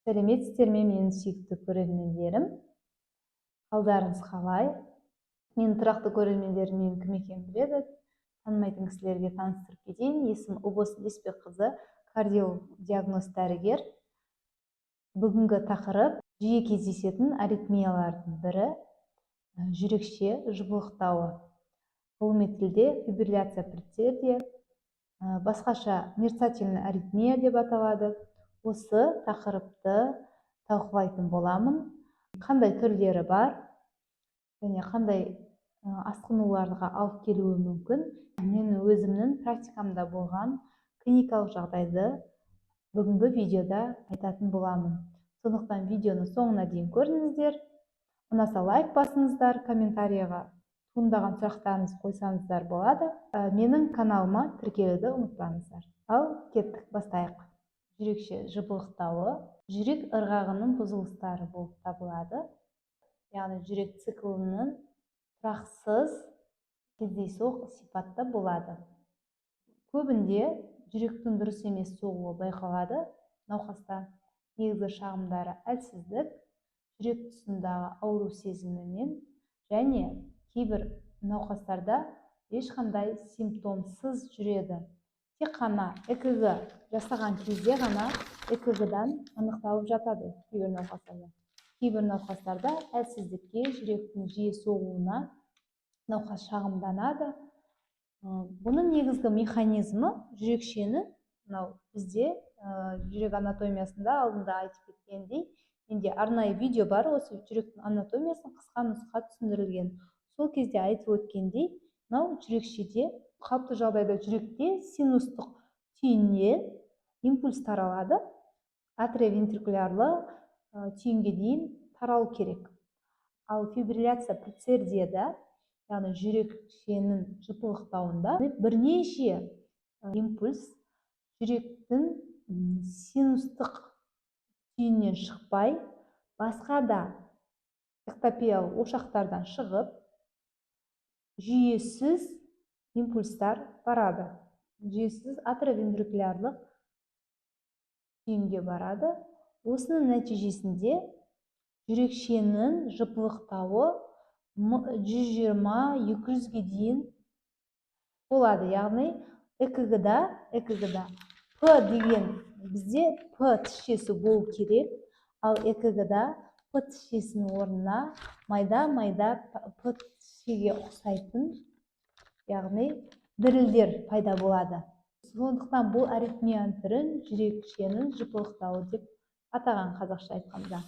Сәлеметсіздер ме, менің сүйікті көрермендерім? Қалдарыңыз қалай? Менің тұрақты көрермендерім менің кім екенін біледі. Танымайтын кісілерге таныстырып кетейін. Есімім Ұбос Леспекқызы, кардиолог-диагноз дәрігер. Бүгінгі тақырып жиі кездесетін аритмиялардың бірі жүрекше жыбылықтауы. Ғылыми тілде фибрилляция предсердия, басқаша мерцательная аритмия деп аталады. Осы тақырыпты талқылайтын боламын. Қандай түрлері бар және қандай асқынуларға алып келуі мүмкін. Мен өзімнің практикамда болған клиникалық жағдайды бүгінгі видеода айтатын боламын. Сондықтан видеоны соңына дейін көріңіздер. Ұнаса лайк басыңыздар, комментарийға туындаған сұрақтарыңызды қойсаңыздар болады. Менің каналыма тіркелуді ұмытпаңыздар. Ал кеттік, бастайық. Жүрекше жыбылықтауы жүрек ырғағының бұзылыстары болып табылады. Яғни жүрек циклінің тұрақсыз кездейсоқ сипатта болады. Көбінде жүректің дұрыс емес соғуы байқалады науқаста. Негізгі шағымдары әлсіздік, жүрек тұсындағы ауру сезімімен және кейбір науқастарда ешқандай симптомсыз жүреді. Тек қана ЭКГ жасаған кезде ғана ЭКГ-дан анықталып жатады кейбір науқастарда. Кейбір науқастарда әлсіздікке, жүректің жиі соғуына науқас шағымданады. Бұның негізгі механизмі жүрекшені, бізде жүрек анатомиясында алдында айтып кеткендей, менде арнайы видео бар, осы жүректің анатомиясын қысқа нұсқа түсіндірілген. Сол кезде айтып өткендей, жүрекшеде қалыпты жағдайда жүректе синустық түйіннен импульс таралады, атриовентрикулярлы түйінге дейін таралу керек. Ал фибрилляция предсердияда, яғни жүрекшенің жыпылықтауында бірнеше импульс жүректің синустық түйіннен шықпай, басқа да эктопиялық ошақтардан шығып, жүйесіз импульстар барады. Жүйесіз атриовентрикулярлық түйінге барады. Осының нәтижесінде жүрекшенің жыпылықтауы 120-200-ге дейін болады. Яғни ЭКГ-да П деген бізде П тішесі болу керек, ал ЭКГ-да П тішесінің орнына майда П тішеге ұқсайтын, яғни дірілдер пайда болады. Сондықтан бұл аритмияның түрін жүрекшенің жыпылықтауы деп атаған, қазақша айтқанда.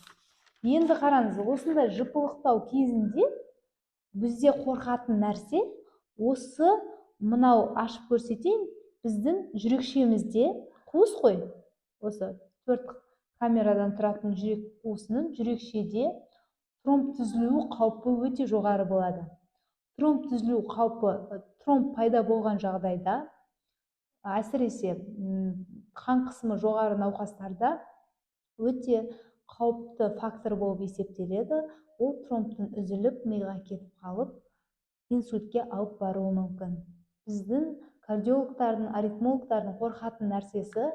Енді қараңыз, осындай жыпылықтау кезінде бізде қорқатын нәрсе, осы мынау ашып көрсетейін, біздің жүрекшемізде қуыс қой, осы 4 камерадан тұратын жүрек қуысының жүрекшеде тромб түзілу қаупі өте жоғары болады. Тромб түзілу қаупі, тромб пайда болған жағдайда, әсіресе қан қысымы жоғары науқастарда өте қауіпті фактор болып есептеледі. Ол тромбтың үзіліп, миға кетіп қалып, инсультке алып баруы мүмкін. Біздің кардиологтардың, аритмологтардың қорқатын нәрсесі,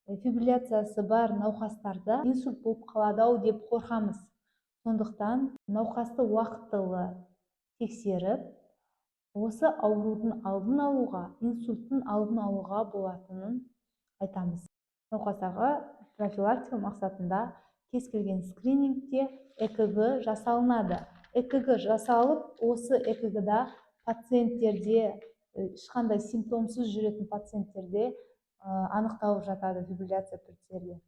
фибрилляциясы бар науқастарда инсульт болып қалады деп қорқамыз. Сондықтан науқасты уақытылы тексеріп, осы аурудың алдын алуға, инсульттың алдын алуға болатынын айтамыз. Науқастарға профилактика мақсатында кез келген скринингте ЭКГ жасалынады. ЭКГ жасалып, осы ЭКГ-да пациенттерде, ешқандай симптомсыз жүретін пациенттерде анықталып жатады фибрилляция предсердия.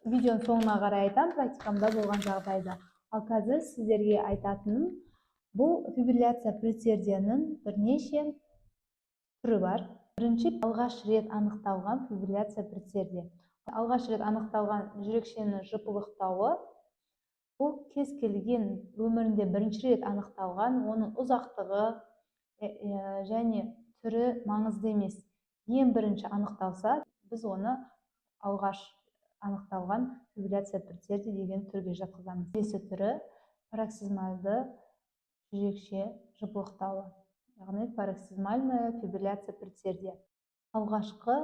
Видеоның соңына қарай айтам, практикамда болған жағдайда. Ал қазір сіздерге айтатыным, бұл фибрилляция предсердияның бірнеше түрі бар. Бірінші, алғаш рет анықталған фибрилляция предсердия. Алғаш рет анықталған жүрекшенің жыпылықтауы, бұл кез келген өмірінде бірінші рет анықталған, оның ұзақтығы және түрі маңызды емес. Ең бірінші анықталса, біз оны алғаш анықталған фибрилляция предсердия деген түрге жатқызамыз. Келесі түрі пароксизмальды жүрекше жыпылықтауы, яғни пароксизмальная фибрилляция предсердия. Алғашқы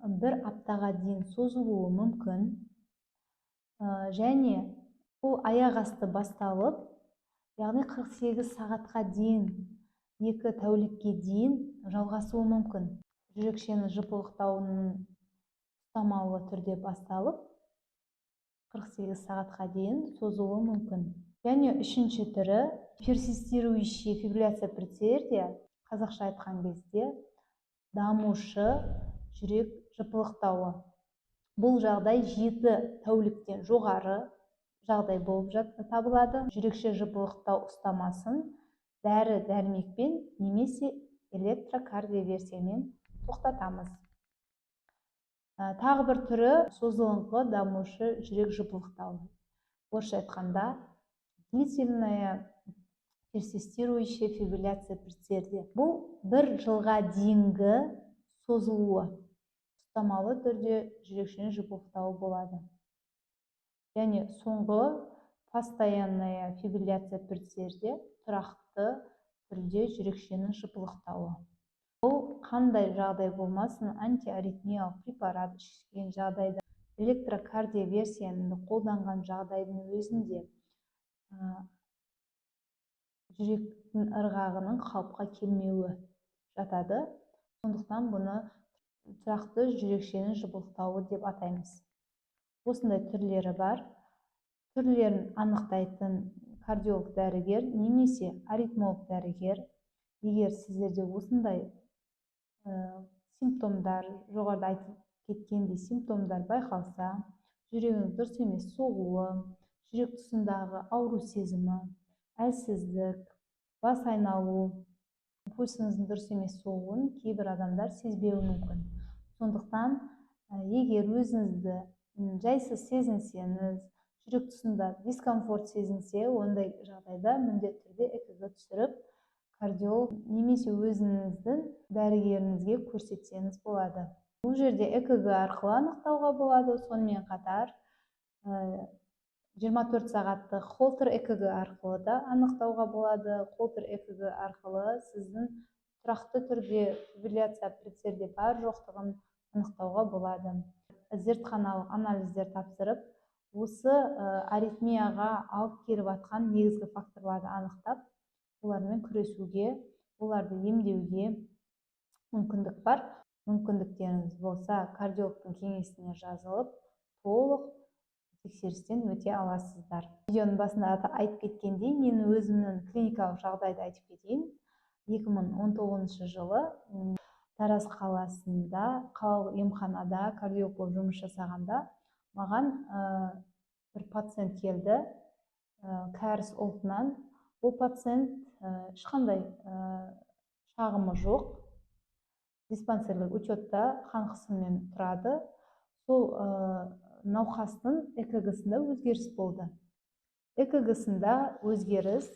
1 аптаға дейін созылуы мүмкін. және бұл аяқ асты басталып, яғни 48 сағатқа дейін, 2 тәулікке дейін жалғасуы мүмкін. Жүрекшені жыпылықтауының ұстамалы түрде басталып, 48 сағатқа дейін созылуы мүмкін. Және үшінші түрі персистирующий фибрилляция предсердия, қазақша айтқан кезде дамушы жүрек жыпылықтауы. Бұл жағдай 7 тәуліктен жоғары жағдай болып табылады. Жүрекше жыпылықтау ұстамасын дәрі-дәрмекпен немесе электрокардиоверсиямен тоқтатамыз. Тағы бір түрі созылыңқы дамушы жүрек жыпылықтауы. Орысша айтқанда длительная персистирующая фибрилляция предсердия. Бұл 1 жылға дейінгі созылуы. Ұстамалы түрде жүрекшені жыпылықтауы болады. Және соңғы постоянная фибрилляция предсердия, тұрақты түрде жүрекшені жыпылықтауы. Бұл қандай жағдай болмасын, антиаритмиялық препарат ішкен жағдайда, электрокардиоверсияны қолданған жағдайдың өзінде жүректің ырғағының қалыпқа келмеуі жатады. Сондықтан бұны тұрақты жүрекшені жыпылықтауы деп атаймыз. Осындай түрлері бар. Түрлерін анықтайтын кардиолог дәрігер немесе аритмолог дәрігер, егер сіздерде осындай симптомдар, жоғарыда айтып кеткендей симптомдар байқалса, жүрегіңіз дұрыс емес соғуы, жүрек тұсындағы ауру сезімі, әлсіздік, бас айналу, пульсіңіздің дұрыс емес соғуын кейбір адамдар сезбеуі мүмкін. Сондықтан, егер өзіңізді жайсыз сезінсеңіз, жүрек тұсында дискомфорт сезінсе, ондай жағдайда міндетті түрде ЭКГ түсіріп, кардиолог немесе өзіңіздің дәрігеріңізге көрсетсеңіз болады. Бұл жерде ЭКГ арқылы анықтауға болады, сонымен қатар 24 сағаттық холтер ЭКГ арқылы да анықтауға болады. Холтер ЭКГ арқылы сіздің тұрақты түрде фибрилляция предсердия бар жоқтығын анықтауға болады. Зертханалық анализдер тапсырып, осы аритмияға алып келіп жатқан негізгі факторларды анықтап, олармен күресуге, оларды емдеуге мүмкіндік бар. Мүмкіндіктеріңіз болса, кардиологтың кеңесіне жазылып, толық тексерістен өте аласыздар. Видеоның басында айтып кеткендей, мен өзімнің клиникалық жағдайды айтып кетейін. 2019 жылы Тараз қаласында, қалалық емханада кардиолог болып жұмыс жасағанда, маған бір пациент келді, кәріс ұлтынан. Ол пациент ешқандай шағымы жоқ, диспансерлік учетта қан қысымымен тұрады. Сол науқастың ЭКГ-сында өзгеріс болды. ЭКГ-сында өзгеріс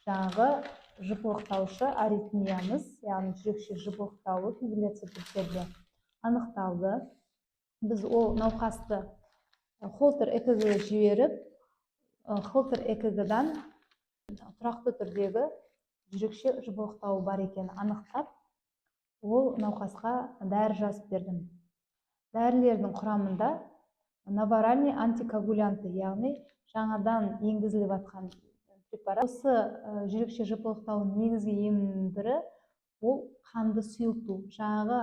жаңағы жыпылықтаушы аритмиямыз, яғни жүрекше жыпылықтауы фибрилляция предсердия анықталды. Біз ол науқасты холтер ЭКГ-ге жіберіп, холтер ЭКГ-дан тұрақты түрдегі жүрекше жыпылықтауы бар екенін анықтап, ол науқасқа дәрі жазып бердім. Дәрілердің құрамында новоральный антикоагулянты, яғни жаңадан енгізіліп жатқан препарат. Осы жүрекше жыпылықтаудың негізгі емінің бірі ол қанды сұйылту. Жаңағы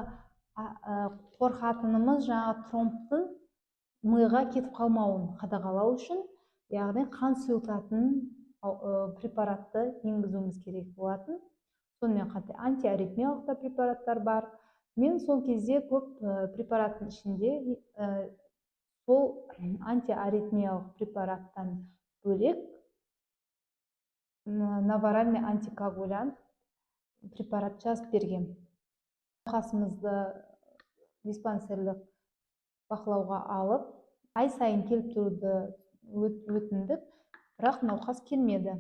қорқатынымыз жаңағы тромбтың миға кетіп қалмауын қадағалау үшін, яғни қан сұйылтатын препаратты енгізуіміз керек болатын. Сонымен қатар антиаритмиялық та препараттар бар. Мен сол кезде көп препараттың ішінде сол антиаритмиялық препараттан бөлек новоральный антикоагулянт препарат жазып берген. Науқасымызды диспансерлік бақылауға алып, ай сайын келіп тұруды өтіндік, бірақ науқас келмеді.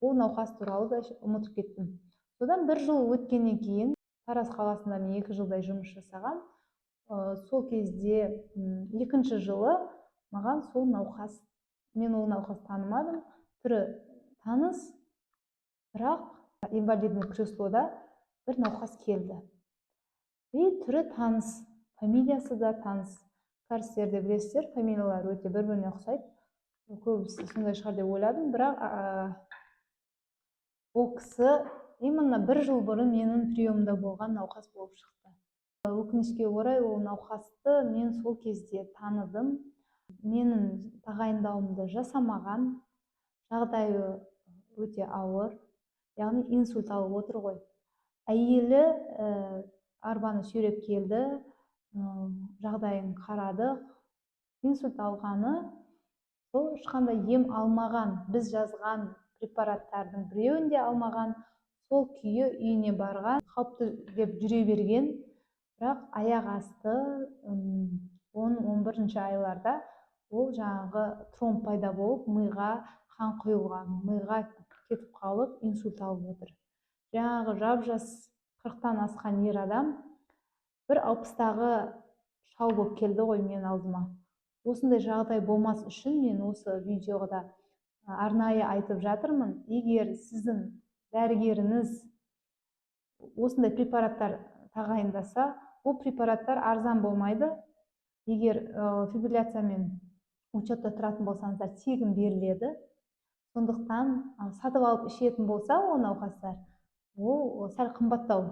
Ол науқас туралы да ұмытып кеттім. Содан 1 жыл өткеннен кейін Тараз қаласында мен 2 жылдай жұмыс жасаған. Сол кезде 2-ші жылы маған сол науқас, мен ол науқас танымадым, түрі таныс, бірақ инвалидный креслода бір науқас келді. Түрі таныс, фамилиясы да таныс. Кәрістерді білесіздер, фамилиялары өте бір-біріне ұқсайды. көбісі сондай шығар деп ойладым, бірақ ол кісі именно 1 жыл бұрын менің приемымда болған науқас болып шықты. Өкінішке орай ол науқасты мен сол кезде таныдым. Менің тағайындауымды жасамаған, жағдайы өте ауыр, яғни инсульт алып отыр ғой. Әйелі арбаны сүйреп келді, жағдайын қарадық. Инсульт алғаны сол ешқандай ем алмаған, біз жазған препараттардың біреуін де алмаған, сол күйі үйіне барған, қауіпті деп жүре берген, бірақ аяқ асты 10-11 айларда ол жаңағы тромб пайда болып, миға қан құйылған, миға кетіп қалып, инсульт алып отыр. Жаңағы жап-жас 40-тан асқан ер адам бір 60-тағы шал болып келді ғой мен алдыма. Осындай жағдай болмас үшін мен осы видеода арнайы айтып жатырмын. Егер сіздің дәрігеріңіз осындай препараттар тағайындаса, бұл препараттар арзан болмайды. Егер фибрилляциямен учетта тұратын болсаңыздар, тегін беріледі. Сондықтан сатып алып ішетін болса, ол науқастар, ол сәл қымбаттау.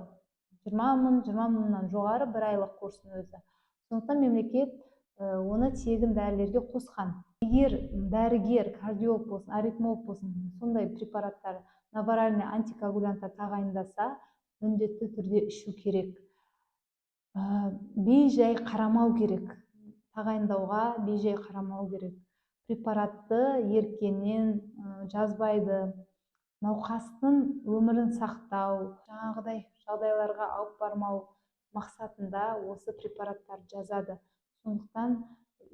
20 мыңнан жоғары 1 айлық курстың өзі. Сондықтан мемлекет оны тегін дәрілерге қосқан. Егер дәрігер, кардиолог болсын, аритмолог болсын, сондай препараттар, новоральный антикоагулянттар тағайындаса, міндетті түрде ішу керек. Бей-жай қарамау керек. Тағайындауға бей-жай қарамау керек. Препаратты еркенен жазбайды. Науқастың өмірін сақтау, жаңағыдай жағдайларға алып бармау мақсатында осы препараттар жазады. Сондықтан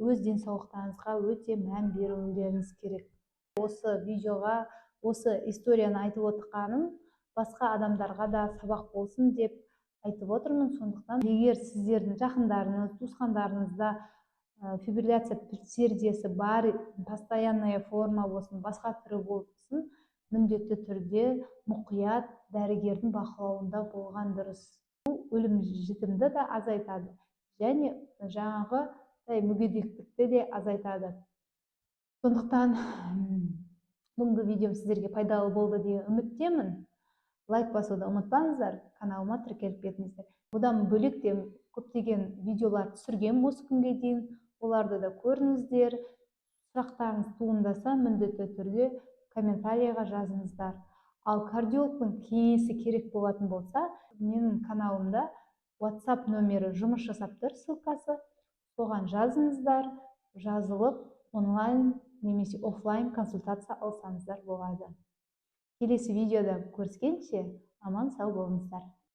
өз денсаулықтарыңызға өте мән берулеріңіз керек. Осы видеоға, осы историяны айтып отырғаным басқа адамдарға да сабақ болсын деп айтып отырмын. Сондықтан егер сіздердің жақындарыңыз, туысқандарыңызда фибрилляция предсердиясы бар, постоянная форма болсын, басқа түрі болсын, міндетті түрде мұқият дәрігердің бақылауында болған дұрыс. Бұл өлім-жітімді де азайтады, және жаңағы мүгедектікті де азайтады. Сондықтан бүгінгі видеом сіздерге пайдалы болды деген үміттемін. Лайк басуды ұмытпаңыздар, каналыма тіркеліп кетіңіздер. Бұдан бөлек те көптеген видеолар түсіргем осы күнге дейін. Оларды да көріңіздер. Сұрақтарыңыз туындаса, міндетті түрде комментарийға жазыңыздар. Ал кардиологтың кеңесі керек болатын болса, менің каналымда WhatsApp нөмері жұмыс жасап тұр, ссылкасы. Соған жазыңыздар, жазылып онлайн немесе офлайн консультация алсаңыздар болады. Келесі видеода көріскенше аман сау болыңыздар.